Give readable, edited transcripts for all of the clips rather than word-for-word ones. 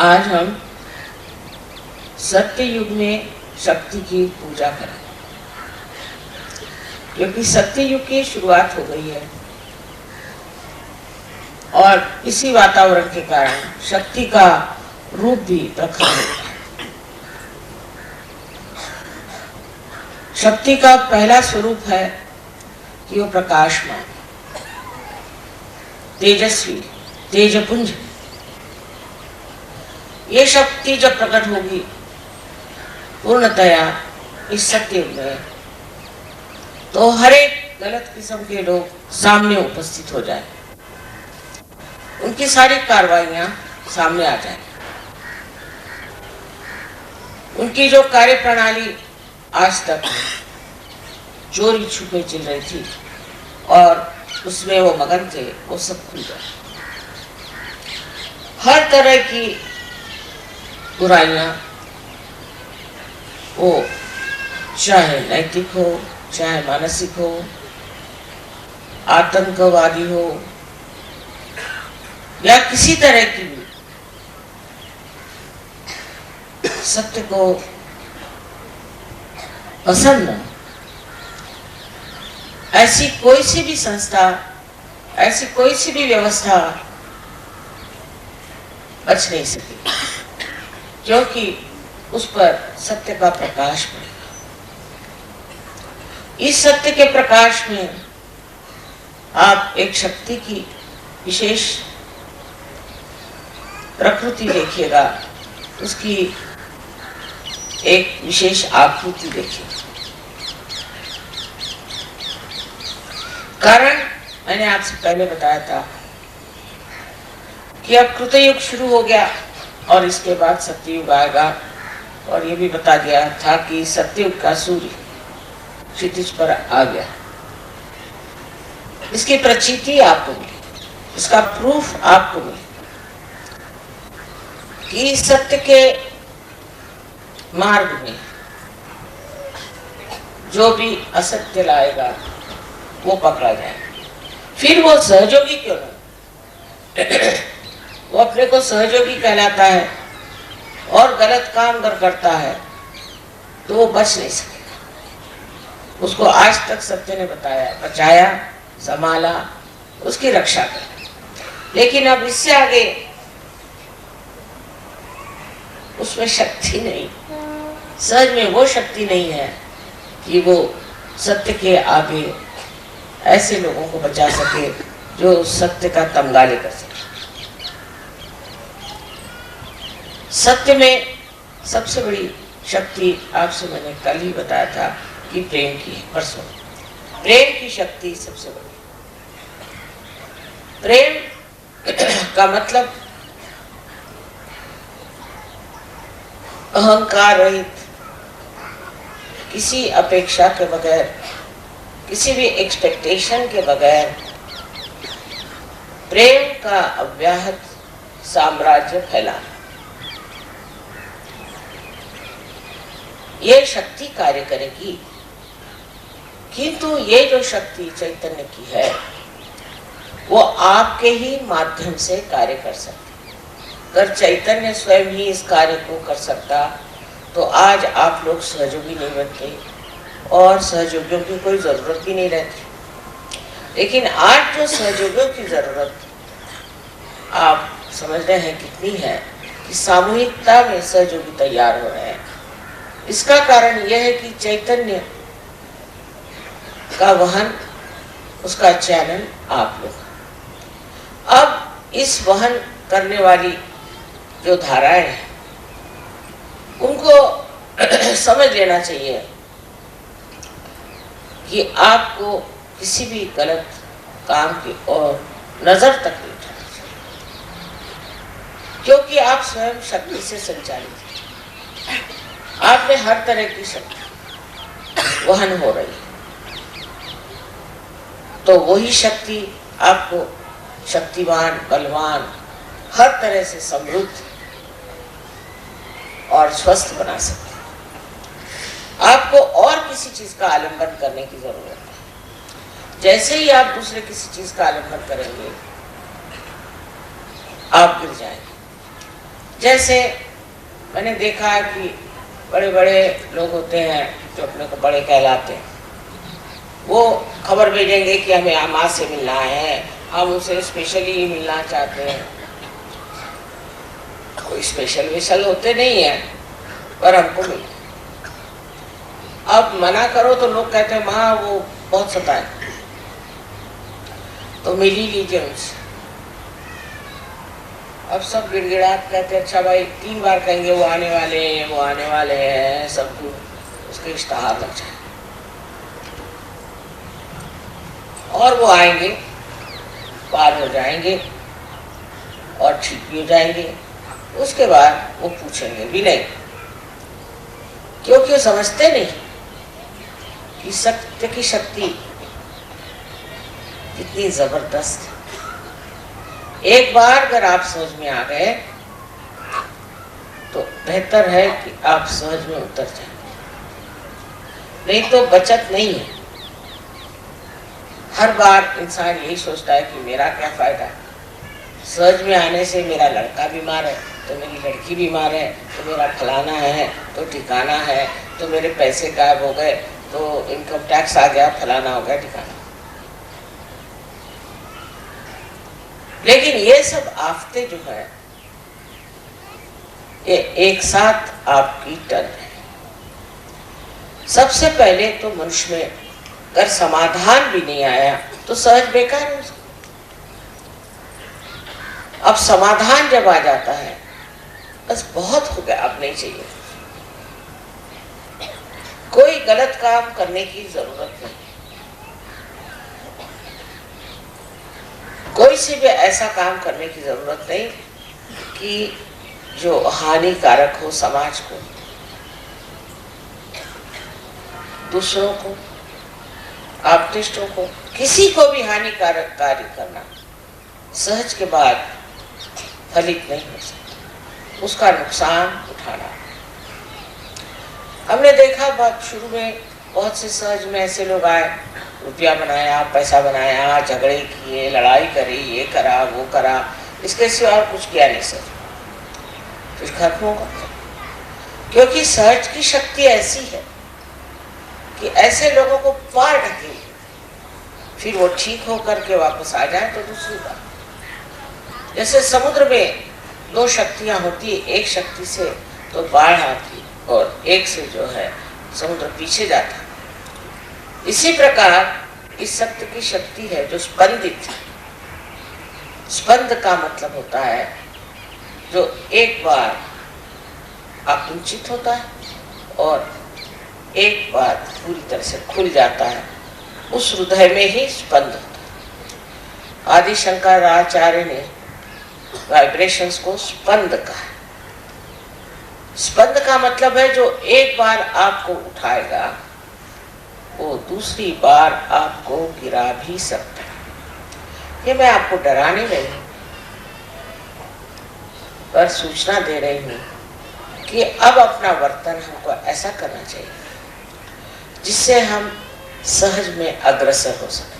आज हम सत्य युग में शक्ति की पूजा करें, क्योंकि सत्य युग की शुरुआत हो गई है और इसी वातावरण के कारण शक्ति का रूप भी प्रखर हो गया। शक्ति का पहला स्वरूप है कि वो प्रकाशमान, तेजस्वी, तेजपुंज। ये शक्ति जब प्रकट होगी पूर्णतया इस सत्य में, तो हर एक गलत किस्म के लोग सामने उपस्थित हो जाए, उनकी सारी कार्रवाइयां सामने आ जाए। उनकी जो कार्य प्रणाली आज तक चोरी छुपे चल रही थी और उसमें वो मगन थे, वो सब खुल जाए। हर तरह की बुराइयां, वो चाहे नैतिक हो, चाहे मानसिक हो, आतंकवादी हो या किसी तरह की भी, सत्य को पसंद न, ऐसी कोई सी भी संस्था, ऐसी कोई सी भी व्यवस्था बच नहीं सकी, क्योंकि उस पर सत्य का प्रकाश पड़ेगा। इस सत्य के प्रकाश में आप एक शक्ति की विशेष प्रकृति देखिएगा, उसकी एक विशेष आकृति देखिए। कारण मैंने आपसे पहले बताया था कि अब कृतयुग शुरू हो गया और इसके बाद सत्ययुग आएगा, और ये भी बता दिया था कि सत्ययुग का सूर्य क्षितिज पर आ गया। इसकी प्रचिति आपको मिली, इसका प्रूफ आपको मिली कि सत्य के मार्ग में जो भी असत्य लाएगा वो पकड़ा जाएगा। फिर वो सहयोगी क्यों ना, वो अपने को सहयोगी कहलाता है और गलत काम अगर करता है तो वो बच नहीं सकेगा। उसको आज तक सत्य ने बताया, बचाया, संभाला, उसकी रक्षा कर। लेकिन अब इससे आगे उसमें शक्ति नहीं, सहज में वो शक्ति नहीं है कि वो सत्य के आगे ऐसे लोगों को बचा सके जो सत्य का तमगाले कर सके। सत्य में सबसे बड़ी शक्ति आपसे मैंने कल ही बताया था कि प्रेम की है, परसों। प्रेम की शक्ति सबसे बड़ी। प्रेम का मतलब अहंकार रहित, किसी अपेक्षा के बगैर, किसी भी एक्सपेक्टेशन के बगैर प्रेम का अव्याहत साम्राज्य फैलाना। ये शक्ति कार्य करेगी, किंतु ये जो शक्ति चैतन्य की है वो आपके ही माध्यम से कार्य कर सकती। अगर चैतन्य स्वयं ही इस कार्य को कर सकता तो आज आप लोग सहयोगी नहीं बनते और सहयोगियों की कोई जरूरत भी नहीं रहती। लेकिन आज जो सहयोगियों की जरूरत आप समझ रहे हैं कितनी है, कि सामूहिकता में सहयोगी तैयार हो रहे हैं। इसका कारण यह है कि चैतन्य का वहन, उसका चैनल आप लोग। अब इस वहन करने वाली जो धाराएं हैं उनको समझ लेना चाहिए कि आपको किसी भी गलत काम की ओर नजर तक नहीं उठाना चाहिए, क्योंकि आप स्वयं शक्ति से संचालित हैं। आप में हर तरह की शक्ति वहन हो रही है, तो वही शक्ति आपको शक्तिवान, बलवान, हर तरह से समृद्ध और स्वस्थ बना सकती है। आपको और किसी चीज का आलंबन करने की जरूरत है। जैसे ही आप दूसरे किसी चीज का आलंबन करेंगे आप गिर जाएंगे। जैसे मैंने देखा है कि बड़े बड़े लोग होते हैं जो अपने को बड़े कहलाते हैं, वो खबर भेजेंगे कि हमें अम्मा से मिलना है, हम उसे स्पेशली मिलना चाहते हैं। कोई स्पेशल वेशल होते नहीं है, पर हमको मिल। अब मना करो तो लोग कहते हैं माँ वो बहुत सताए, तो मिल ही लीजिए उनसे। अब सब गिड़गिड़ात कहते अच्छा भाई 3 बार कहेंगे वो आने वाले हैं, वो आने वाले हैं, सब उसके इश्तहार लग जाए और वो आएंगे, पार हो जाएंगे और ठीक भी हो जाएंगे। उसके बाद वो पूछेंगे भी नहीं, क्योंकि वो समझते नहीं कि सत्य की शक्ति कितनी जबरदस्त है। एक बार अगर आप समझ में आ गए तो बेहतर है कि आप सहज में उतर जाए, नहीं तो बचत नहीं है। हर बार इंसान यही सोचता है कि मेरा क्या फायदा है, सहज में आने से मेरा लड़का बीमार है तो मेरी लड़की बीमार है, तो मेरा फलाना है तो ठिकाना है, तो मेरे पैसे गायब हो गए, तो इनकम टैक्स आ गया, फलाना हो गया, ठिकाना। लेकिन ये सब आफतें जो है ये एक साथ आपकी टन है। सबसे पहले तो मनुष्य में अगर समाधान भी नहीं आया तो सहज बेकार है उसका। अब समाधान जब आ जाता है बस बहुत हो गया, अब नहीं चाहिए। कोई गलत काम करने की जरूरत नहीं, कोई से भी ऐसा काम करने की जरूरत नहीं कि जो हानिकारक हो समाज को, दूसरों को, आपतिष्टों को, किसी को भी हानिकारक कार्य करना सहज के बाद फलित नहीं हो सकता, उसका नुकसान उठाना। हमने देखा बात शुरू में बहुत से सहज में ऐसे लोग आए, रुपया बनाया, पैसा बनाया, झगड़े किए, लड़ाई करी, ये करा वो करा, इसके सिवा और कुछ किया नहीं सर, फिर खत्म होगा। क्योंकि सहज की शक्ति ऐसी है कि ऐसे लोगों को पार ढकेले, फिर वो ठीक होकर के वापस आ जाए तो दूसरी बात। जैसे समुद्र में 2 शक्तियां होती, एक शक्ति से तो बाढ़ आती और एक से जो है समुद्र पीछे जाता। इसी प्रकार इस सत्य की शक्ति है जो स्पंदित है। स्पंद का मतलब होता है जो एक बार आकुंचित होता है और एक बार पूरी तरह से खुल जाता है, उस हृदय में ही स्पंद होता है। आदि शंकराचार्य ने वाइब्रेशंस को स्पंद कहा। स्पंद का मतलब है जो एक बार आपको उठाएगा वो दूसरी बार आपको गिरा भी सकता है। ये मैं आपको डरा नहीं रही हूं, पर सूचना दे रही हूं कि अब अपना वर्तन हमको ऐसा करना चाहिए जिससे हम सहज में अग्रसर हो सके।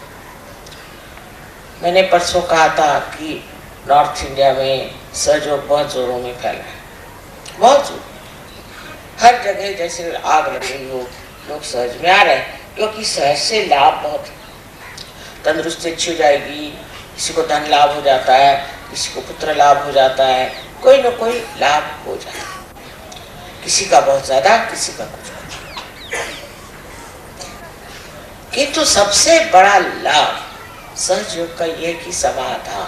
मैंने परसों कहा था कि नॉर्थ इंडिया में सहयोग बहुत जोरों में फैला है, बहुत जोर, हर जगह जैसे आग लग रही हो, लोग सहज में आ रहे हैं क्योंकि सहज से लाभ बहुत है। तंदुरुस्ती अच्छी हो जाएगी, किसी को धन लाभ हो जाता है, किसी को पुत्र लाभ हो जाता है, कोई न कोई लाभ हो जाता है, किसी का बहुत ज्यादा, किसी का कुछ। किंतु सबसे बड़ा लाभ सहयोग का ये कि समाधान,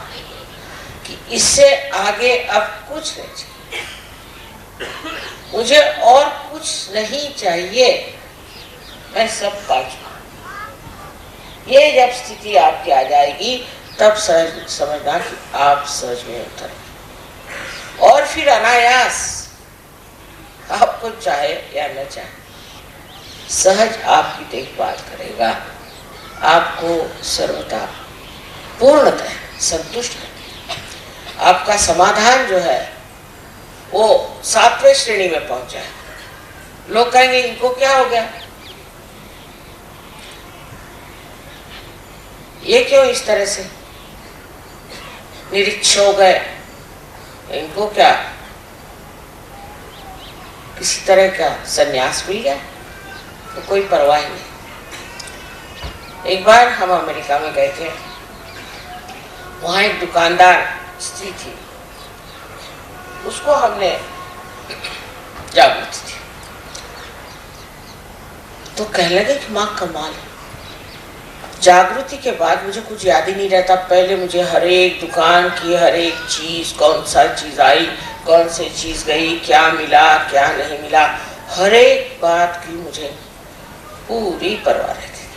कि इससे आगे अब कुछ नहीं चाहिए, मुझे और कुछ नहीं चाहिए, मैं सब पा चुका। ये जब स्थिति आपकी आ जाएगी तब सहज समझना कि आप सहज में उतरे और फिर अनायास आपको चाहे या न चाहे सहज आपकी देखभाल करेगा, आपको सर्वथा पूर्णतः संतुष्ट करेगा। आपका समाधान जो है वो 7वें श्रेणी में पहुंचा है। लोग कहेंगे इनको क्या हो गया, ये क्यों इस तरह से निरीक्ष हो गए, इनको क्या, किसी तरह का संन्यास मिल गया तो कोई परवाह नहीं। एक बार हम अमेरिका में गए थे, वहां एक दुकानदार स्त्री थी, उसको हमने जागृति थी तो कहने लगे कि माँ कमाल है। जागृति के बाद मुझे कुछ याद ही नहीं रहता, पहले मुझे हर एक दुकान की हर एक चीज, कौन सा चीज आई, कौन सी चीज गई, क्या मिला क्या नहीं मिला, हर एक बात की मुझे पूरी परवाह रहती थी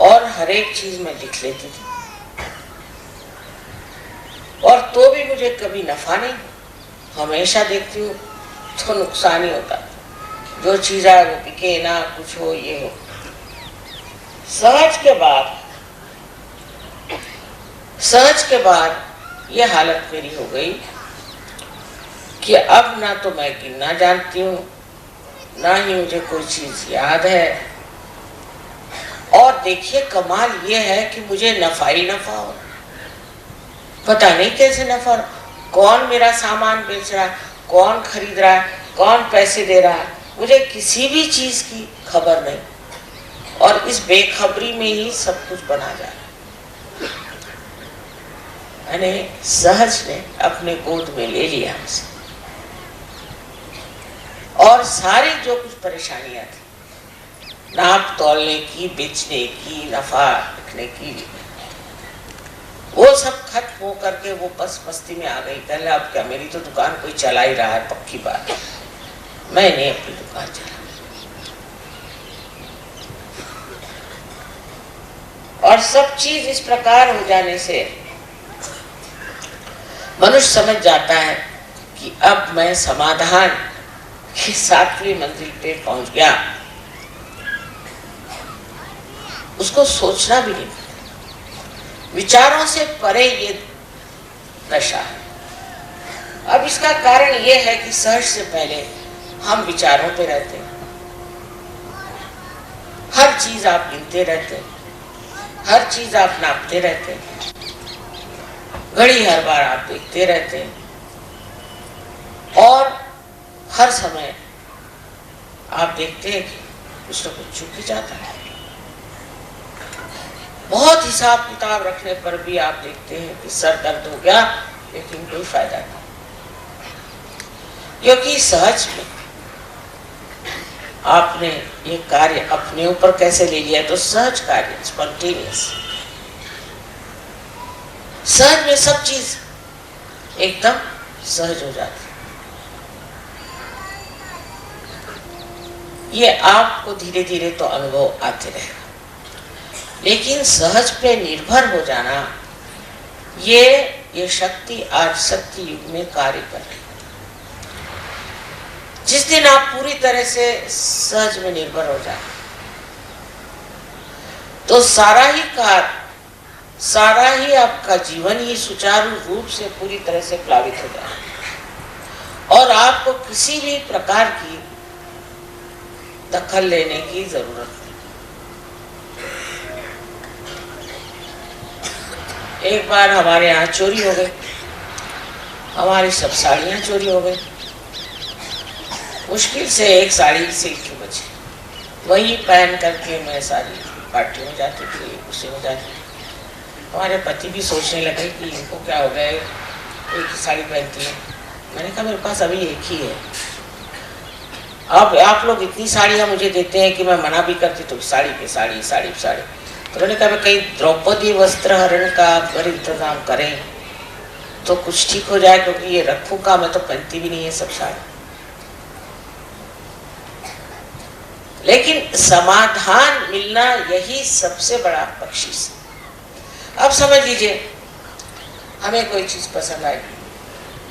और हर एक चीज मैं लिख लेती थी। और तो भी मुझे कभी नफा नहीं, हमेशा देखती हूँ तो नुकसान ही होता, जो चीज आए वो बिके ना, कुछ हो ये हो। सहज के बाद ये हालत मेरी हो गई कि अब ना तो मैं गिनना जानती हूँ, ना ही मुझे कोई चीज याद है। और देखिए कमाल ये है कि मुझे नफा ही नफा हो, पता नहीं कैसे नफा, कौन मेरा सामान बेच रहा है, कौन खरीद रहा है, कौन पैसे दे रहा है, मुझे किसी भी चीज की खबर नहीं। और इस बेखबरी में ही सब कुछ बना जा रहा है। मैंने सहज ने अपने गोद में ले लिया हमसे, और सारी जो कुछ परेशानियां थी, नाप तोलने की, बेचने की, नफा रखने की, वो सब खत्म हो करके वो बस मस्ती में आ गई। पहले अब क्या, मेरी तो दुकान कोई चला ही रहा है, पक्की बात, मैंने अपनी दुकान चला। और सब चीज इस प्रकार हो जाने से मनुष्य समझ जाता है कि अब मैं समाधान की 7वीं मंजिल पे पहुंच गया। उसको सोचना भी नहीं पड़ता, विचारों से परे ये दशा है। अब इसका कारण ये है कि सहज से पहले हम विचारों पे रहते हैं, हर चीज आप गिनते रहते हैं, हर चीज आप नापते रहते हैं, घड़ी हर बार आप देखते रहते हैं, और हर समय आप देखते हैं कि कुछ न कुछ चूक ही जाता है। बहुत हिसाब किताब रखने पर भी आप देखते हैं कि सर दर्द हो गया, लेकिन कोई फायदा नहीं, क्योंकि सहज में आपने ये कार्य अपने ऊपर कैसे ले लिया, तो सहज कार्य, स्पॉन्टेनियस, सहज में सब चीज एकदम सहज हो जाती है। ये आपको धीरे धीरे तो अनुभव आते रहेगा, लेकिन सहज पे निर्भर हो जाना, ये शक्ति आज सत्य युग में कार्य कर रही है। जिस दिन आप पूरी तरह से सहज में निर्भर हो जाए, तो सारा ही कार्य, सारा ही आपका जीवन ही सुचारू रूप से पूरी तरह से प्लावित हो जाए, और आपको किसी भी प्रकार की दखल लेने की जरूरत नहीं। एक बार हमारे यहाँ चोरी हो गई, हमारी सब साड़ियाँ चोरी हो गई, मुश्किल से एक साड़ी सिल्क की बची, वही पहन करके मैं सारी पार्टी में जाती थी, उसी में जाती थी। हमारे पति भी सोचने लगे कि इनको क्या हो गया, एक ही साड़ी पहनती है। मैंने कहा मेरे पास अभी एक ही है, अब आप लोग इतनी साड़ियाँ मुझे देते हैं कि मैं मना भी करती तो साड़ी पे साड़ी, साड़ी पे साड़ी। तो मैंने कहा कहीं द्रौपदी वस्त्र हरण का अगर इंतजाम करें तो कुछ ठीक हो जाए, क्योंकि ये रखूं का, मैं तो पहनती भी नहीं है सब साड़ी। लेकिन समाधान मिलना यही सबसे बड़ा बख्शिश। अब समझ लीजिए हमें कोई चीज पसंद आई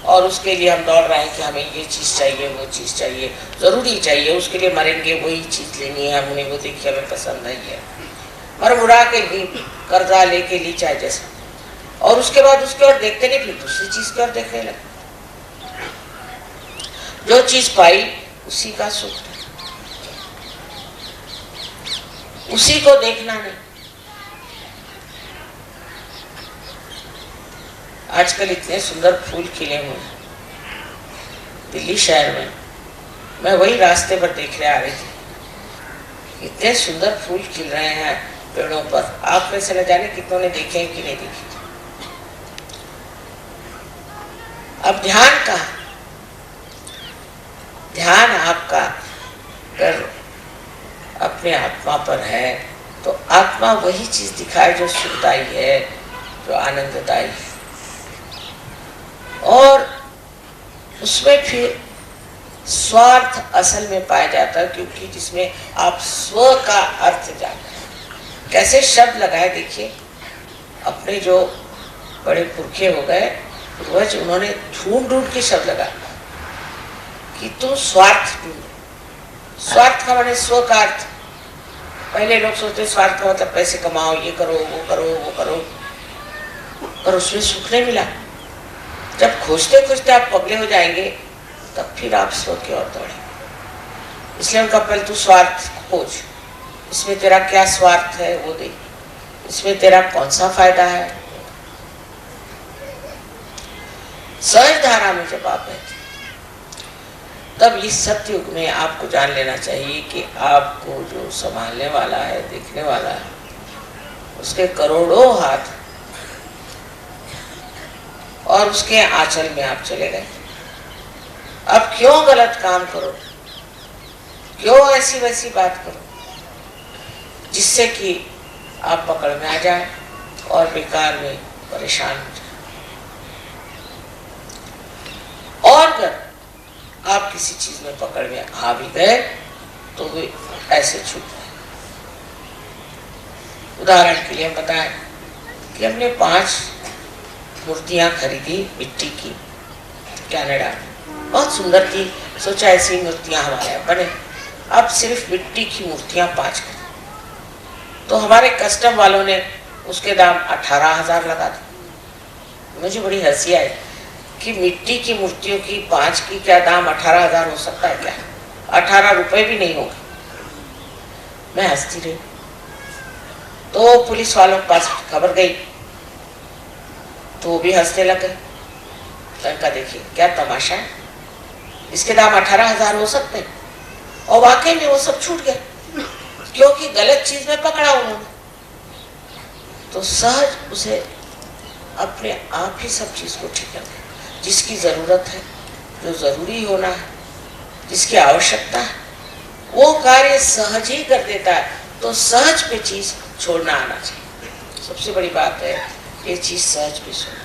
और उसके लिए हम दौड़ रहे हैं कि हमें ये चीज चाहिए, वो चीज चाहिए, जरूरी चाहिए, उसके लिए मरेंगे, वही चीज लेनी है हमने, वो देखिए हमें पसंद नहीं है, मर मुरा के ली, कर्जा लेके ली, चाहे जैसा, और उसके बाद उसके और देखते नहीं, फिर दूसरी चीज की और देखने लगे। जो चीज पाई उसी का सुख है, उसी को देखना नहीं। आजकल इतने सुंदर फूल खिले हुए हैं दिल्ली शहर में, मैं वही रास्ते पर देखने आ रही थी, इतने सुंदर फूल खिल रहे हैं पेड़ों पर। आप में से न जाने कितनों ने देखे कि नहीं देखे। अब ध्यान का, ध्यान आपका अगर अपने आत्मा पर है तो आत्मा वही चीज दिखाए जो सुखदायी है, जो आनंददायी है, और उसमें फिर स्वार्थ असल में पाया जाता है, क्योंकि जिसमें आप स्व का अर्थ जानते हैं। कैसे शब्द लगाए देखिए, अपने जो बड़े पुरखे हो गए पूर्वज, उन्होंने ढूंढ ढूंढ के शब्द लगाए कि तुम स्वार्थ ढूंढो। स्वार्थ का माने स्व का अर्थ। पहले लोग सोचते स्वार्थ का मतलब पैसे कमाओ, ये करो वो करो वो करो, पर उसमें सुख नहीं मिला। जब खोजते खोजते आप पगले हो जाएंगे तब फिर आप स्व की ओर दौड़ेंगे। इसलिए उनका पहले तू स्वार्थ खोज, इसमें तेरा क्या स्वार्थ है वो देख, इसमें तेरा कौन सा फायदा है। सहज धारा में जब आप बैठे तब इस सत्युग में आपको जान लेना चाहिए कि आपको जो संभालने वाला है, देखने वाला है, उसके करोड़ों हाथ और उसके आंचल में आप चले गए। अब क्यों गलत काम करो, क्यों ऐसी वैसी बात करो जिससे कि आप पकड़ में आ जाए और बेकार में परेशान हो जाए। और अगर आप किसी चीज में पकड़ में आ भी गए तो वे ऐसे छूट गए। उदाहरण के लिए हम बताएं कि हमने 5 मूर्तियां खरीदी मिट्टी की कनाडा में, बहुत सुंदर थी। सोचा ऐसी मूर्तियां हमारे यहाँ बने। अब सिर्फ मिट्टी की मूर्तियां 5 खरीदी तो हमारे कस्टम वालों ने उसके दाम 18,000 लगा दिए। मुझे बड़ी हंसी आई कि मिट्टी की मूर्तियों की 5 की क्या दाम 18,000 हो सकता है क्या? 18 रुपए भी नहीं होगा। मैं हंसती रही। तो पुलिस वालों के पास खबर गई तो वो भी हंसने लगे। लड़का देखिए क्या तमाशा है, इसके दाम 18,000 हो सकते हैं। और वाकई में वो सब छूट गए क्योंकि गलत चीज में पकड़ा उन्होंने। तो सहज उसे अपने आप ही सब चीज को ठीक कर, जिसकी जरूरत है, जो जरूरी होना है, जिसकी आवश्यकता है, वो कार्य सहज ही कर देता है। तो सहज पे चीज छोड़ना आना चाहिए। सबसे बड़ी बात है ये चीज सहज पे छोड़ना।